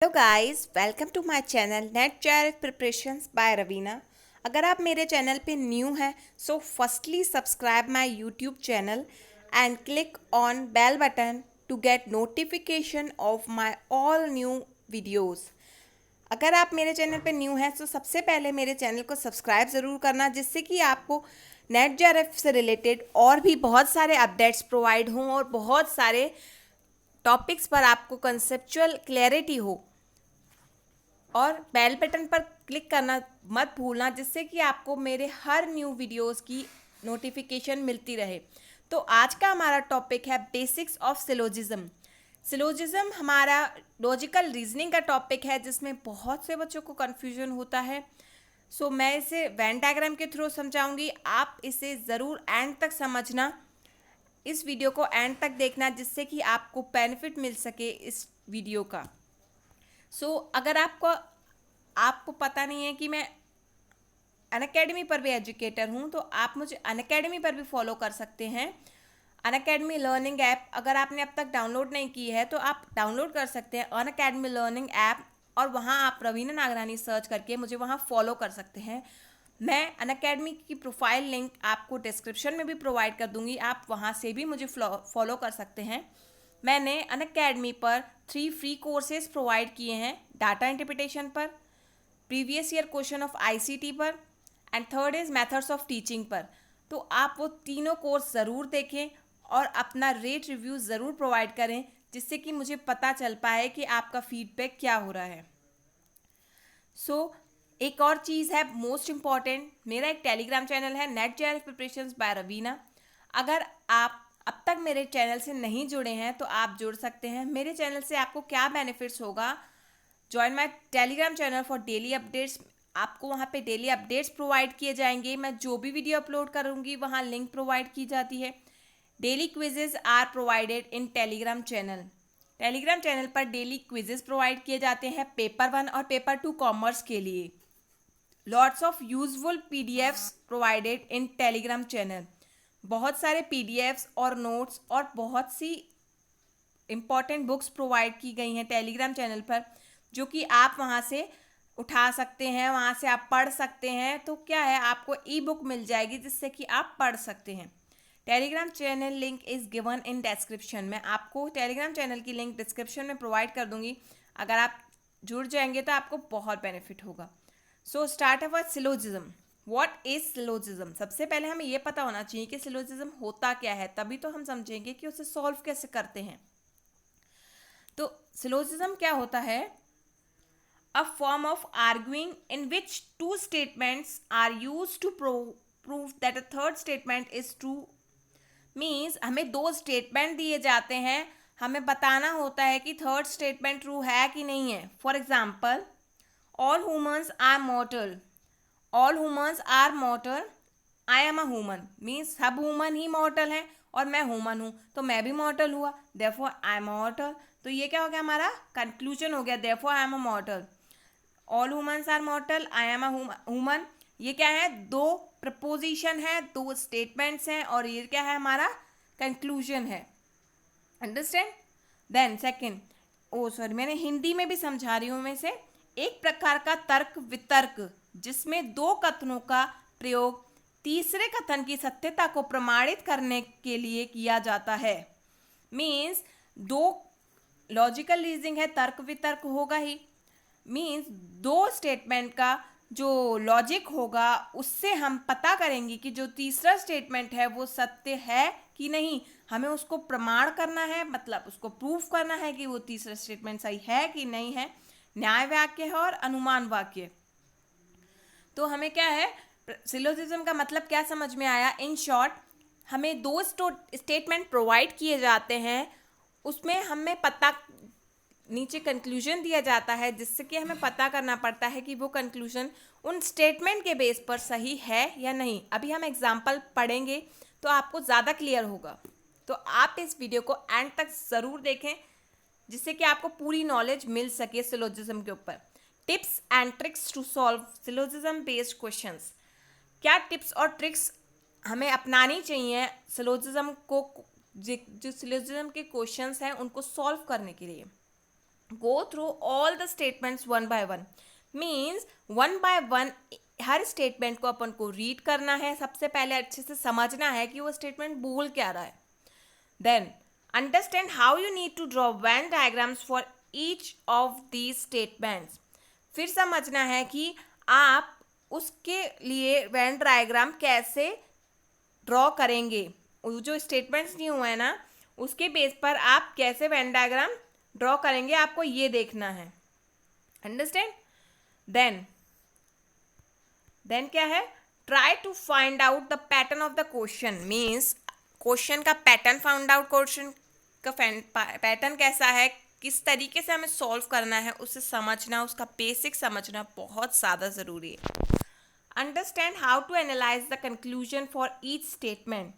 Hello guys, welcome to my channel NET JRF preparations by Raveena. अगर आप मेरे channel पे न्यू हैं so firstly subscribe my YouTube channel and click on bell button to get notification of my all new videos. अगर आप मेरे channel पे new हैं तो सबसे पहले मेरे चैनल को सब्सक्राइब ज़रूर करना, जिससे कि आपको नेट जेआरएफ से रिलेटेड और भी बहुत सारे अपडेट्स प्रोवाइड हों और बहुत सारे टॉपिक्स पर आपको कंसेप्चुअल क्लैरिटी हो। और बेल बटन पर क्लिक करना मत भूलना, जिससे कि आपको मेरे हर न्यू वीडियोस की नोटिफिकेशन मिलती रहे। तो आज का हमारा टॉपिक है बेसिक्स ऑफ सिलोजिज्म। सिलोजिज्म हमारा लॉजिकल रीजनिंग का टॉपिक है, जिसमें बहुत से बच्चों को कन्फ्यूजन होता है। मैं इसे वेन डायग्राम के थ्रू समझाऊंगी। आप इसे ज़रूर एंड तक समझना, इस वीडियो को एंड तक देखना, जिससे कि आपको बेनिफिट मिल सके इस वीडियो का। अगर आपको पता नहीं है कि मैं अनअकैडमी पर भी एजुकेटर हूँ, तो आप मुझे अनअकैडमी पर भी फॉलो कर सकते हैं। अनअकैडमी लर्निंग ऐप अगर आपने अब तक डाउनलोड नहीं की है तो आप डाउनलोड कर सकते हैं अनअकैडमी लर्निंग ऐप, और वहाँ आप रवीना नागरानी सर्च करके मुझे वहाँ फॉलो कर सकते हैं। मैं अनअकैडमी की प्रोफाइल लिंक आपको डिस्क्रिप्शन में भी प्रोवाइड कर दूंगी, आप वहाँ से भी मुझे फॉलो कर सकते हैं। मैंने अनअकैडमी पर 3 फ्री कोर्सेज प्रोवाइड किए हैं, डाटा इंटरप्रिटेशन पर, previous year question of ICT पर, and third is methods of teaching पर। तो आप वो तीनों कोर्स ज़रूर देखें और अपना रेट रिव्यू ज़रूर प्रोवाइड करें, जिससे कि मुझे पता चल पाए कि आपका फीडबैक क्या हो रहा है। एक और चीज़ है मोस्ट इम्पॉर्टेंट, मेरा एक टेलीग्राम चैनल है NET JRF preparations by Raveena. अगर आप अब तक मेरे चैनल से नहीं जुड़े हैं तो आप जुड़ सकते हैं। मेरे चैनल से आपको क्या बेनिफिट्स होगा, join my Telegram channel for daily updates. आपको वहाँ पे डेली अपडेट्स प्रोवाइड किए जाएंगे। मैं जो भी वीडियो अपलोड करूँगी वहाँ लिंक प्रोवाइड की जाती है। Daily quizzes are provided in Telegram channel. Telegram channel पर डेली क्विजेज प्रोवाइड किए जाते हैं पेपर 1 और पेपर 2 कॉमर्स के लिए। Lots of useful PDFs provided in Telegram channel. बहुत सारे पीडीएफ्स और नोट्स और बहुत सी इम्पॉर्टेंट बुक्स प्रोवाइड की गई हैं टेलीग्राम चैनल पर, जो कि आप वहाँ से उठा सकते हैं, वहाँ से आप पढ़ सकते हैं। तो क्या है, आपको ई बुक मिल जाएगी जिससे कि आप पढ़ सकते हैं। Telegram channel link is given in description. मैं आपको टेलीग्राम चैनल की लिंक डिस्क्रिप्शन में प्रोवाइड कर दूंगी। अगर आप जुड़ जाएंगे तो आपको बहुत बेनिफिट होगा। Start our syllogism. What is syllogism? सबसे पहले हमें यह पता होना चाहिए कि सिलोजिज्म होता क्या है, तभी तो हम समझेंगे कि उसे सॉल्व कैसे करते हैं। तो सिलोजिज्म क्या होता है? A form of arguing in which two statements are used to prove that a third statement is true. Means हमें 2 स्टेटमेंट दिए जाते हैं, हमें बताना होता है कि थर्ड स्टेटमेंट ट्रू है कि नहीं है। For example, all humans are mortal. All humans are mortal, I am a human. Means सब ह्यूमन ही मॉर्टल हैं और मैं ह्यूमन हूँ, तो मैं भी मॉर्टल हुआ, देयरफॉर आई एम मॉर्टल। तो ये क्या हो गया, हमारा कंक्लूजन हो गया, therefore I am a mortal. All humans are mortal, I am a human. ये क्या है, 2 प्रपोजिशन है, 2 स्टेटमेंट्स हैं, और ये क्या है, हमारा कंक्लूजन है। अंडरस्टैंड? देन सेकंड, ओ सॉरी, मैंने हिंदी में भी समझा रही हूँ। मैं से एक प्रकार का तर्क वितर्क, जिसमें 2 कथनों का प्रयोग तीसरे कथन की सत्यता को प्रमाणित करने के लिए किया जाता है। मीन्स 2 लॉजिकल रीजनिंग है, तर्क वितर्क होगा ही। मीन्स 2 स्टेटमेंट का जो लॉजिक होगा उससे हम पता करेंगे कि जो तीसरा स्टेटमेंट है वो सत्य है कि नहीं। हमें उसको प्रमाण करना है, मतलब उसको प्रूफ करना है कि वो तीसरा स्टेटमेंट सही है कि नहीं है। न्याय वाक्य है और अनुमान वाक्य। तो हमें क्या है, सिलोजिज्म का मतलब क्या समझ में आया? इन शॉर्ट, हमें 2 स्टेटमेंट प्रोवाइड किए जाते हैं, उसमें हमें पता नीचे कंक्लूजन दिया जाता है, जिससे कि हमें पता करना पड़ता है कि वो कंक्लूजन उन स्टेटमेंट के बेस पर सही है या नहीं। अभी हम एग्जाम्पल पढ़ेंगे तो आपको ज़्यादा क्लियर होगा। तो आप इस वीडियो को एंड तक ज़रूर देखें, जिससे कि आपको पूरी नॉलेज मिल सके सिलोजिज्म के ऊपर। Tips and tricks to solve syllogism based questions. क्या टिप्स और ट्रिक्स हमें अपनानी चाहिए सिलोजिज्म को, जो सिलोजिज्म के क्वेश्चंस हैं उनको सॉल्व करने के लिए? Go through all the statements one by one, means one by one her statement को अपन को रीड करना है, सबसे पहले अच्छे से समझना है कि वो स्टेटमेंट बोल क्या रहा है. Then understand how you need to draw Venn diagrams for each of these statements. फिर समझना है कि आप उसके लिए वेन डायग्राम कैसे ड्रॉ करेंगे. जो स्टेटमेंट्स दिए हुए हैं ना, उसके बेस पर आप कैसे वेन डायग्राम ड्रॉ करेंगे, आपको ये देखना है. अंडरस्टैंड. देन क्या है, try to find out the pattern of the question, means question का पैटर्न फाइंड आउट, क्वेश्चन का पैटर्न कैसा है, किस तरीके से हमें सॉल्व करना है, उसे समझना, उसका बेसिक समझना बहुत ज़्यादा ज़रूरी है. Understand how to analyse the conclusion for each statement,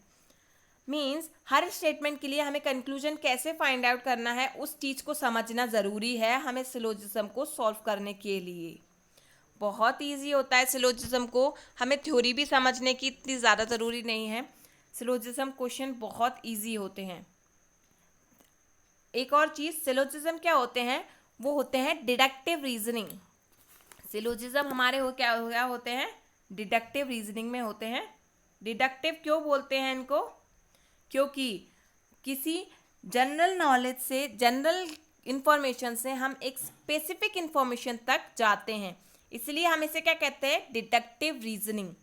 means हर स्टेटमेंट के लिए हमें कंक्लूजन कैसे फाइंड आउट करना है, उस चीज़ को समझना ज़रूरी है हमें सिलोजिज्म को सॉल्व करने के लिए. बहुत इजी होता है सिलोजिज्म को, हमें थ्योरी भी समझने की इतनी ज़्यादा ज़रूरी नहीं है. सिलोजिज्म क्वेश्चन बहुत इजी होते हैं. एक और चीज़, सिलोजिज्म क्या होते हैं, वो होते हैं डिडक्टिव रीजनिंग. सिलोजिज्म हमारे क्या होते हैं, डिडक्टिव रीजनिंग में होते हैं. डिडक्टिव क्यों बोलते हैं इनको, क्योंकि किसी जनरल नॉलेज से, जनरल इंफॉर्मेशन से हम एक स्पेसिफिक इंफॉर्मेशन तक जाते हैं, इसलिए हम इसे क्या कहते हैं, डिडक्टिव रीजनिंग.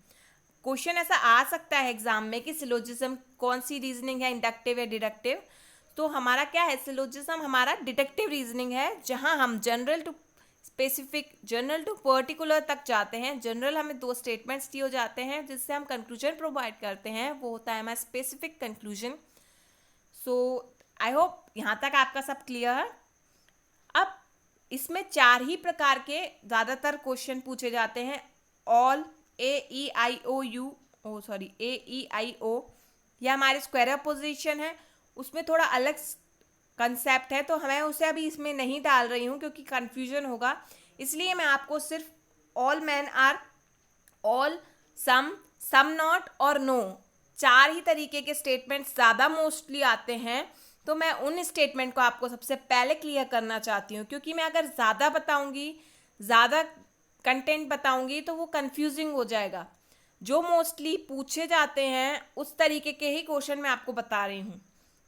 क्वेश्चन ऐसा आ सकता है एग्जाम में कि सिलोजिज्म कौन सी रीजनिंग है, इंडक्टिव या डिडक्टिव. तो हमारा क्या है, सिलोजिज्म हमारा डिडक्टिव रीजनिंग है, जहां हम general to specific, general to particular तक जाते हैं. जनरल हमें 2 स्टेटमेंट्स दिए जाते हैं जिससे हम कंक्लूजन प्रोवाइड करते हैं, वो होता है हमारा specific conclusion. So I hope यहाँ तक आपका सब क्लियर है. अब इसमें 4 ही प्रकार के ज़्यादातर क्वेश्चन पूछे जाते हैं. ऑल, AEIOU, AEIO, यह हमारे स्क्वायर अपोजिशन है. उसमें थोड़ा अलग कंसेप्ट है, तो मैं उसे अभी इसमें नहीं डाल रही हूँ क्योंकि कन्फ्यूजन होगा, इसलिए मैं आपको सिर्फ all man are, all, some not और नो, 4 ही तरीके के स्टेटमेंट ज़्यादा मोस्टली आते हैं. तो मैं उन स्टेटमेंट को आपको सबसे पहले क्लियर करना चाहती हूँ, क्योंकि मैं अगर ज़्यादा बताऊँगी, ज़्यादा कंटेंट बताऊँगी तो वो कंफ्यूजिंग हो जाएगा. जो मोस्टली पूछे जाते हैं उस तरीके के ही क्वेश्चन मैं आपको बता रही हूँ.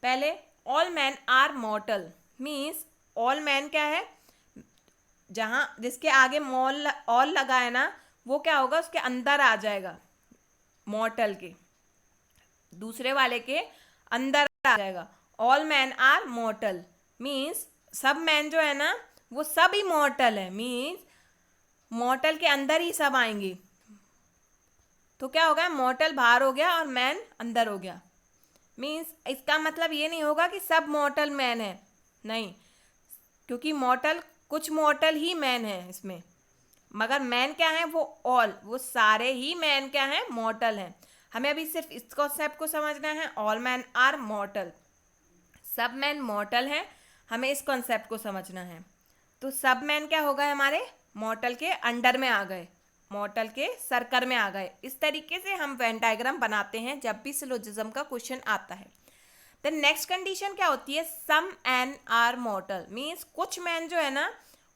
पहले, all man are mortal, means all man क्या है, जहाँ जिसके आगे ऑल लगा है ना, वो क्या होगा, उसके अंदर आ जाएगा, मॉर्टल के दूसरे वाले के अंदर आ जाएगा. All man are mortal means सब मैन जो है ना, वो सब ही मॉर्टल है, मीन्स मॉर्टल के अंदर ही सब आएंगे. तो क्या हो गया, मॉर्टल बाहर हो गया और मैन अंदर हो गया. मीन्स इसका मतलब ये नहीं होगा कि सब मॉर्टल मैन है, नहीं, क्योंकि मॉर्टल, कुछ मॉर्टल ही मैन है इसमें, मगर मैन क्या है, वो ऑल, वो सारे ही मैन क्या है, मॉर्टल हैं. हमें अभी सिर्फ इस कॉन्सेप्ट को समझना है, ऑल मैन आर मॉर्टल, सब मैन मॉर्टल हैं, हमें इस कॉन्सेप्ट को समझना है. तो सब मैन क्या हो गए, हमारे मॉर्टल के अंडर में आ गए, मॉर्टल के सर्कल में आ गए. इस तरीके से हम वेन डायग्राम बनाते हैं जब भी सिलोजिज्म का क्वेश्चन आता है. देन नेक्स्ट कंडीशन क्या होती है, some man are mortal, means कुछ मैन जो है ना,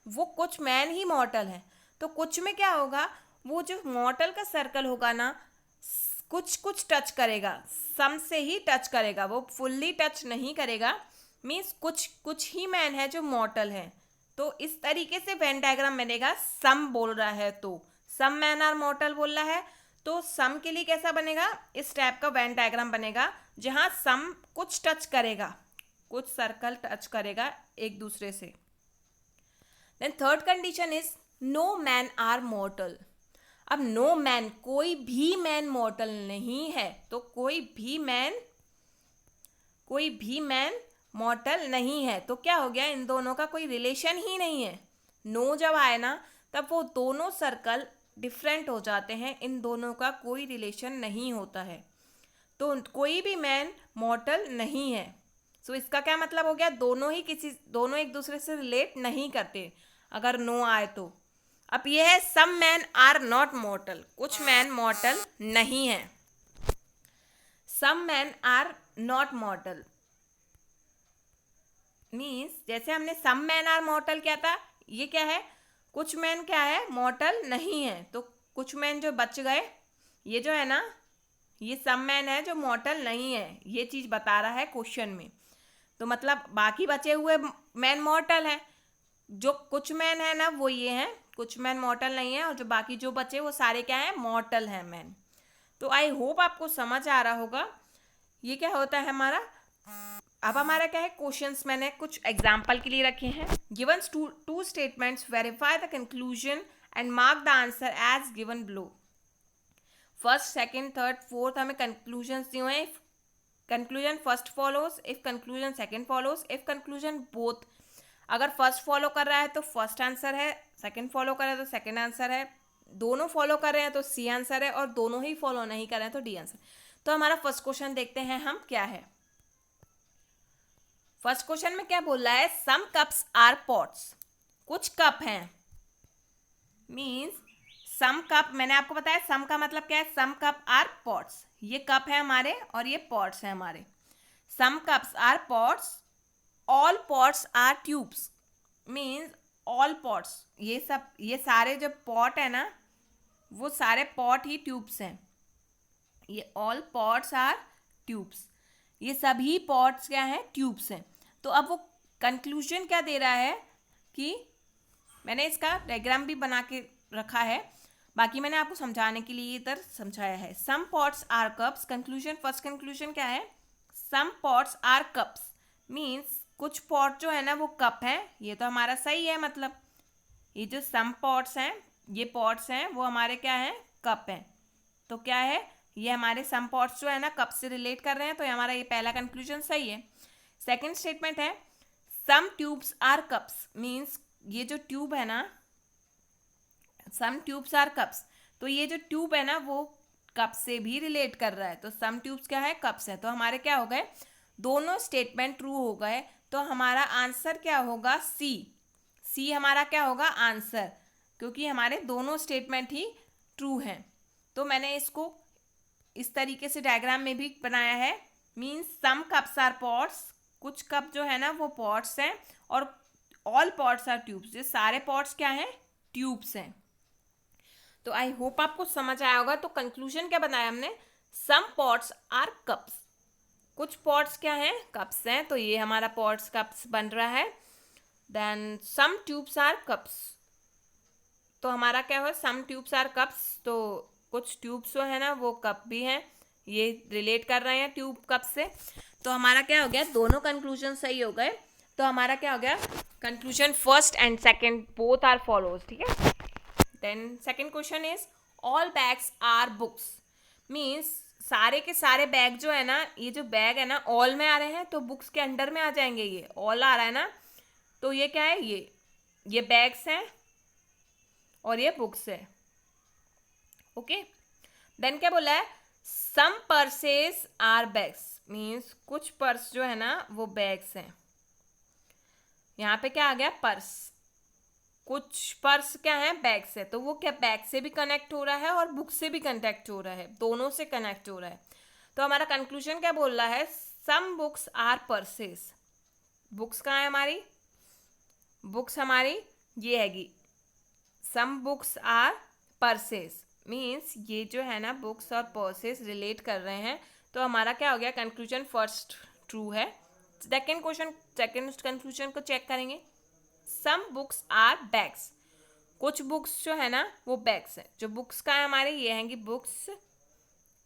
वो कुछ मैन ही मॉर्टल है. तो कुछ में क्या होगा, वो जो मॉर्टल का सर्कल होगा ना, कुछ कुछ टच करेगा, सम से ही टच करेगा, वो फुल्ली टच नहीं करेगा. मीन्स कुछ कुछ ही मैन है जो मॉर्टल है. तो इस तरीके से वेन डायग्राम बनेगा. सम बोल रहा है तो सम मैन आर मॉर्टल बोल रहा है, तो सम के लिए कैसा बनेगा, इस टाइप का वेन डायग्राम बनेगा, जहां सम कुछ टच करेगा, कुछ सर्कल टच करेगा एक दूसरे से. Then third condition is no man are mortal. अब नो मैन, कोई भी मैन मॉर्टल नहीं है, तो कोई भी मैन मॉर्टल नहीं है. तो क्या हो गया, इन दोनों का कोई रिलेशन ही नहीं है. नो जब आए ना, तब वो दोनों सर्कल डिफरेंट हो जाते हैं, इन दोनों का कोई रिलेशन नहीं होता है. तो कोई भी मैन मॉर्टल नहीं है. सो इसका क्या मतलब हो गया, दोनों एक दूसरे से रिलेट नहीं करते अगर नो आए तो. अब यह है some man are not mortal, कुछ मैन मॉर्टल नहीं है. Some man are not mortal, means जैसे हमने सम मैन आर मॉर्टल क्या था, ये क्या है, कुछ मैन क्या है, मॉर्टल नहीं है, तो कुछ मैन जो बच गए, ये जो है ना, ये सम मैन है जो मॉर्टल नहीं है, ये चीज़ बता रहा है क्वेश्चन में। तो मतलब बाकी बचे हुए मैन मॉर्टल हैं, जो कुछ मैन है ना वो ये हैं, कुछ मैन मॉर्टल नहीं है, और जो बाकी जो बचे वो सारे क्या हैं, मॉर्टल हैं मैन। तो आई होप आपको समझ आ रहा होगा ये क्या होता है हमारा। अब हमारा क्या है, क्वेश्चंस मैंने कुछ एग्जांपल के लिए रखे हैं। Given two statements, verify the conclusion and mark the answer as given below. First, second, third, fourth हमें कंक्लूजन दिए हुए हैं। Conclusion first follows, if conclusion second follows, if conclusion both. अगर फर्स्ट फॉलो कर रहा है तो फर्स्ट आंसर है, सेकंड फॉलो कर रहा है तो सेकंड आंसर है, दोनों फॉलो कर रहे हैं तो सी आंसर है, और दोनों ही फॉलो नहीं कर रहे हैं तो डी आंसर। तो हमारा फर्स्ट क्वेश्चन देखते हैं हम क्या है। फर्स्ट क्वेश्चन में क्या बोल रहा है, सम कप्स आर पॉट्स, कुछ कप हैं, मीन्स सम कप, मैंने आपको बताया सम का मतलब क्या है, सम कप आर पॉट्स, ये कप है हमारे और ये पॉट्स है हमारे। Some cups are pots, all pots are tubes, means all pots, ये सब, ये सारे जो पॉट है ना वो सारे पॉट ही ट्यूब्स हैं, ये ऑल पॉट्स आर ट्यूब्स, ये सभी पॉट्स क्या हैं, ट्यूब्स हैं। तो अब वो कंक्लूजन क्या दे रहा है कि, मैंने इसका डायग्राम भी बना के रखा है, बाकी मैंने आपको समझाने के लिए इधर समझाया है। Some pots are cups, conclusion, first conclusion क्या है, some pots are cups, means कुछ पॉट जो है ना वो कप हैं, ये तो हमारा सही है, मतलब ये जो सम पॉट्स हैं, ये पॉट्स हैं वो हमारे क्या हैं, कप हैं। तो क्या है, ये हमारे सम पॉट्स जो है ना कप से रिलेट कर रहे हैं, तो ये हमारा ये पहला कंक्लूजन सही है। सेकंड स्टेटमेंट है सम ट्यूब्स आर कप्स, मीन्स ये जो ट्यूब है ना, सम ट्यूब्स आर कप्स, तो ये जो ट्यूब है ना वो कप से भी रिलेट कर रहा है, तो सम ट्यूब्स क्या है, कप्स है। तो हमारे क्या हो गए, दोनों स्टेटमेंट ट्रू हो गए, तो हमारा आंसर क्या होगा, सी। सी हमारा क्या होगा आंसर, क्योंकि हमारे दोनों स्टेटमेंट ही ट्रू हैं। तो मैंने इसको इस तरीके से डायग्राम में भी बनाया है, means some cups are pots, कुछ कप जो है ना वो पॉट्स हैं, और ऑल पॉट्स आर ट्यूब्स, ये सारे पॉट्स क्या हैं, ट्यूब्स हैं। तो आई होप आपको समझ आया होगा। तो कंक्लूजन क्या बनाया हमने, सम पॉट्स आर कप्स, कुछ पॉट्स क्या हैं, कप्स हैं, तो ये हमारा पॉट्स कप्स बन रहा है। Then some tubes are cups, तो हमारा क्या हुआ, सम ट्यूब्स आर कप्स, तो कुछ ट्यूब्स जो है ना वो कप भी हैं, ये रिलेट कर रहे हैं ट्यूब कप से। तो हमारा क्या हो गया, दोनों कंक्लूजन सही हो गए। तो हमारा क्या हो गया, conclusion first and second both are follows, ठीक है। Then second question is all bags are books, means सारे के सारे बैग जो है ना, ये जो बैग है ना ऑल में आ रहे हैं, तो बुक्स के अंडर में आ जाएंगे, ये ऑल आ रहा है ना, तो ये क्या है, ये बैग्स हैं और ये बुक्स है, ओके। देन क्या बोला है, सम पर्सेस आर बैग्स, मीन्स कुछ पर्स जो है ना वो बैग्स हैं, यहाँ पे क्या आ गया, पर्स, कुछ पर्स क्या है, बैग्स है, तो वो क्या बैग से भी कनेक्ट हो रहा है और बुक से भी कनेक्ट हो रहा है, दोनों से कनेक्ट हो रहा है। तो हमारा कंक्लूजन क्या बोल रहा है, some books are purses, books कहाँ है हमारी, बुक्स हमारी ये हैगी, some books are purses, means ये जो है ना बुक्स और पर्सेस रिलेट कर रहे हैं, तो हमारा क्या हो गया, कंक्लूजन फर्स्ट ट्रू है। सेकेंड क्वेश्चन, सेकेंड कंक्लूजन को चेक करेंगे, सम बुक्स आर बैग्स, कुछ बुक्स जो है ना वो बैग्स हैं, जो बुक्स का है हमारे ये हैंगी बुक्स,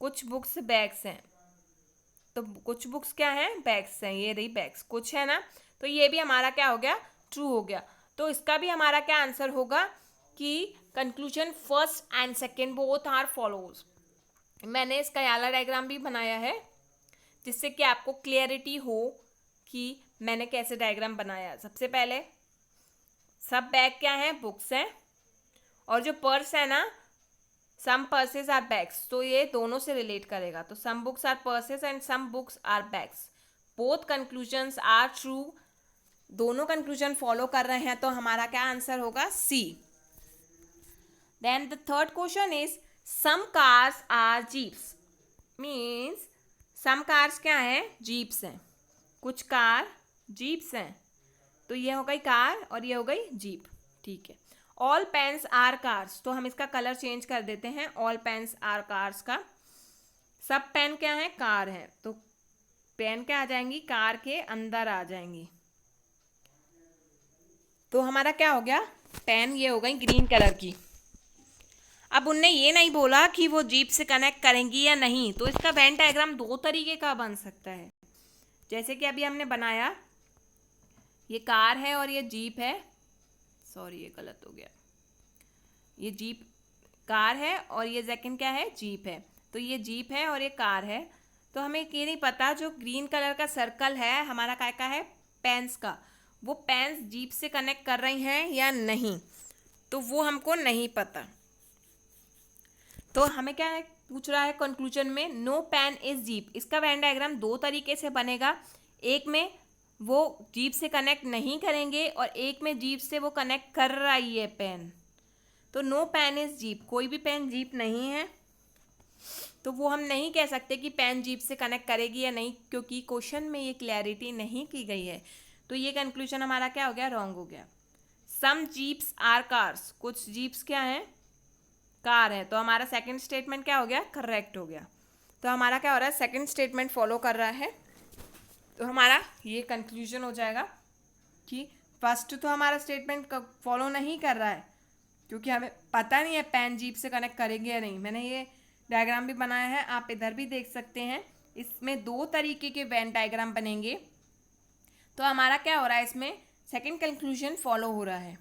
कुछ बुक्स बैग्स हैं, तो कुछ बुक्स क्या हैं, बैग्स हैं, ये रही बैग्स, कुछ है ना, तो ये भी हमारा क्या हो गया, ट्रू हो गया। तो इसका भी हमारा क्या आंसर होगा कि conclusion first and second both are follows. मैंने इसका याला डायग्राम भी बनाया है जिससे कि आपको क्लियरिटी हो कि मैंने कैसे डायग्राम बनाया। सबसे पहले सब बैग क्या है, बुक्स हैं, और जो पर्स है ना, सम पर्सेस आर बैग्स, तो ये दोनों से रिलेट करेगा, तो some books are purses and some books are bags, both conclusions are true, दोनों कंक्लूजन फॉलो कर रहे हैं, तो हमारा क्या आंसर होगा, C. Then the third question is some cars are jeeps, means some cars क्या है, जीप्स हैं, कुछ कार जीप्स हैं, तो ये हो गई कार और ये हो गई जीप, ठीक है। ऑल पेन्स आर कार्स, तो हम इसका कलर चेंज कर देते हैं। ऑल पेन्स आर कार्स का सब पेन क्या है, कार है, तो पेन क्या आ जाएंगी, कार के अंदर आ जाएंगी। तो हमारा क्या हो गया, पेन ये हो गई ग्रीन कलर की। अब उनने ये नहीं बोला कि वो जीप से कनेक्ट करेंगी या नहीं, तो इसका वेन डायग्राम दो तरीके का बन सकता है। जैसे कि अभी हमने बनाया, ये कार है और ये जीप है, सॉरी ये गलत हो गया, ये जीप कार है और ये सेकंड क्या है, जीप है। तो ये जीप है और ये कार है। तो हमें ये नहीं पता जो ग्रीन कलर का सर्कल है हमारा क्या का है, पेन्स का, वो पेन्स जीप से कनेक्ट कर रही हैं या नहीं, तो वो हमको नहीं पता। तो हमें क्या है पूछ रहा है कंक्लूजन में, नो पेन इज जीप। इसका वेन डायग्राम दो तरीके से बनेगा, एक में वो जीप से कनेक्ट नहीं करेंगे और एक में जीप से वो कनेक्ट कर रही है पेन। तो नो पेन इज जीप, कोई भी पेन जीप नहीं है, तो वो हम नहीं कह सकते कि पेन जीप से कनेक्ट करेगी या नहीं, क्योंकि क्वेश्चन में ये क्लैरिटी नहीं की गई है। तो ये कंक्लूजन हमारा क्या हो गया, रॉन्ग हो गया। सम जीप्स आर कार्स, कुछ जीप्स क्या हैं, कार है। तो हमारा सेकंड स्टेटमेंट क्या हो गया, करेक्ट हो गया। तो हमारा क्या हो रहा है, सेकंड स्टेटमेंट फॉलो कर रहा है। तो हमारा ये कंक्लूजन हो जाएगा कि फर्स्ट तो हमारा स्टेटमेंट फॉलो नहीं कर रहा है, क्योंकि हमें पता नहीं है पेन जीप से कनेक्ट करेंगे या नहीं। मैंने ये डायग्राम भी बनाया है, आप इधर भी देख सकते हैं। इसमें दो तरीके के वेन डायग्राम बनेंगे। तो हमारा क्या हो रहा है, इसमें सेकंड कंक्लूजन फॉलो हो रहा है।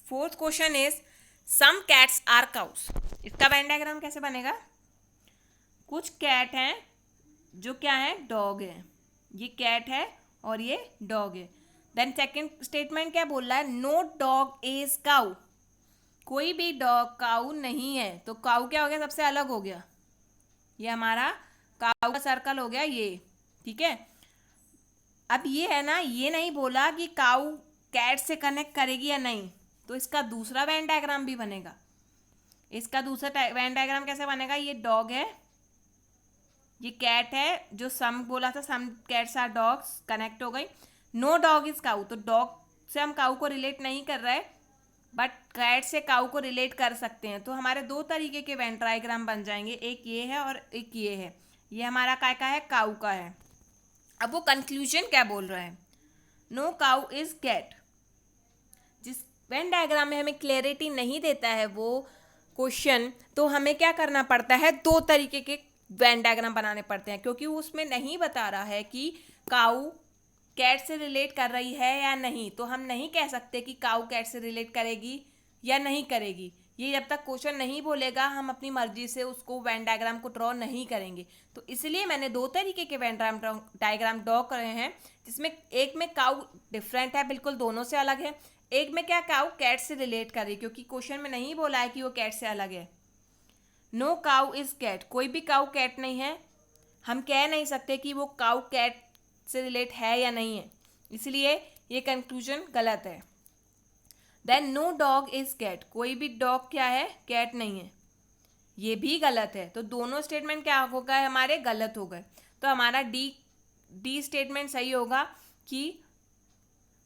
Fourth question is some cats are cows. इसका वेन डायग्राम कैसे बनेगा, कुछ कैट हैं जो क्या है, डॉग है। ये कैट है और ये डॉग है। देन सेकंड स्टेटमेंट क्या बोल रहा है, नो डॉग इज काउ, कोई भी डॉग काउ नहीं है। तो काउ क्या हो गया, सबसे अलग हो गया, ये हमारा काउ का सर्कल हो गया ये, ठीक है। अब ये है ना, ये नहीं बोला कि काउ कैट से कनेक्ट करेगी या नहीं, तो इसका दूसरा वेन डायग्राम भी बनेगा। इसका दूसरा वेन डायग्राम कैसे बनेगा, ये डॉग है, ये कैट है, जो सम बोला था some cats are dogs, connect हो गई। नो डॉग इज काउ, तो डॉग से हम काउ को रिलेट नहीं कर रहे, बट कैट से काउ को रिलेट कर सकते हैं। तो हमारे दो तरीके के वेन डायग्राम बन जाएंगे, एक ये है और एक ये है। ये हमारा काय का है, काउ का है। अब वो कंक्लूजन क्या बोल रहा है, नो काउ इज कैट। जिस वेन डायग्राम में हमें क्लैरिटी नहीं देता है वो क्वेश्चन, तो हमें क्या करना पड़ता है, दो तरीके के वेन डायग्राम बनाने पड़ते हैं, क्योंकि वो उसमें नहीं बता रहा है कि काउ कैट से रिलेट कर रही है या नहीं। तो हम नहीं कह सकते कि काउ कैट से रिलेट करेगी या नहीं करेगी। ये जब तक क्वेश्चन नहीं बोलेगा हम अपनी मर्जी से उसको वेन डायग्राम को ड्रॉ नहीं करेंगे। तो इसलिए मैंने दो तरीके के वेन डायग्राम ड्रॉ करे हैं, जिसमें एक में काउ डिफरेंट है, बिल्कुल दोनों से अलग है। एक में क्या, काउ कैट से रिलेट कर रही, क्योंकि क्वेश्चन में नहीं बोला है कि वो कैट से अलग है। नो काउ इज कैट, कोई भी काउ कैट नहीं है, हम कह नहीं सकते कि वो काउ कैट से रिलेट है या नहीं है, इसलिए ये कंक्लूजन गलत है। Then no dog is cat, कोई भी डॉग क्या है, कैट नहीं है, ये भी गलत है। तो दोनों स्टेटमेंट क्या हो गए, हमारे गलत हो गए। तो हमारा डी स्टेटमेंट सही होगा कि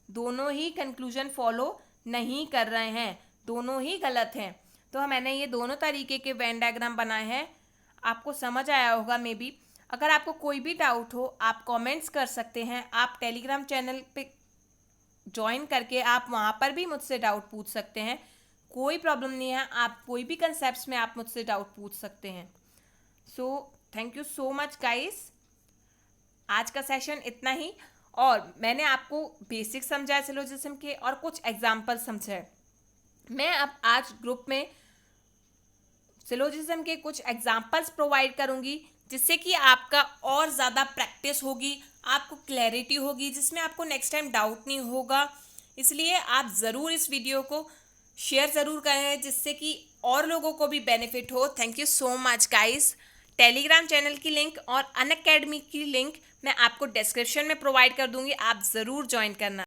दोनों ही कंक्लूजन फॉलो नहीं कर रहे हैं, दोनों ही गलत हैं। तो मैंने ये दोनों तरीके के वेन डायग्राम बनाए हैं, आपको समझ आया होगा मे बी। अगर आपको कोई भी डाउट हो आप कमेंट्स कर सकते हैं, आप टेलीग्राम चैनल पे ज्वाइन करके आप वहाँ पर भी मुझसे डाउट पूछ सकते हैं, कोई प्रॉब्लम नहीं है। आप कोई भी कंसेप्ट्स में आप मुझसे डाउट पूछ सकते हैं। So thank you so much guys, आज का सेशन इतना ही। और मैंने आपको बेसिक समझाया सिलोजिज्म के और कुछ एग्जाम्पल समझाए। मैं अब आज ग्रुप में सिलोजिज्म के कुछ एग्जाम्पल्स प्रोवाइड करूंगी, जिससे कि आपका और ज़्यादा प्रैक्टिस होगी, आपको क्लैरिटी होगी, जिसमें आपको नेक्स्ट टाइम डाउट नहीं होगा। इसलिए आप ज़रूर इस वीडियो को शेयर ज़रूर करें, जिससे कि और लोगों को भी बेनिफिट हो। Thank you so much guys. Telegram channel की लिंक और अनअकैडमी की लिंक मैं आपको डिस्क्रिप्शन में प्रोवाइड कर दूंगी, आप ज़रूर ज्वाइन करना।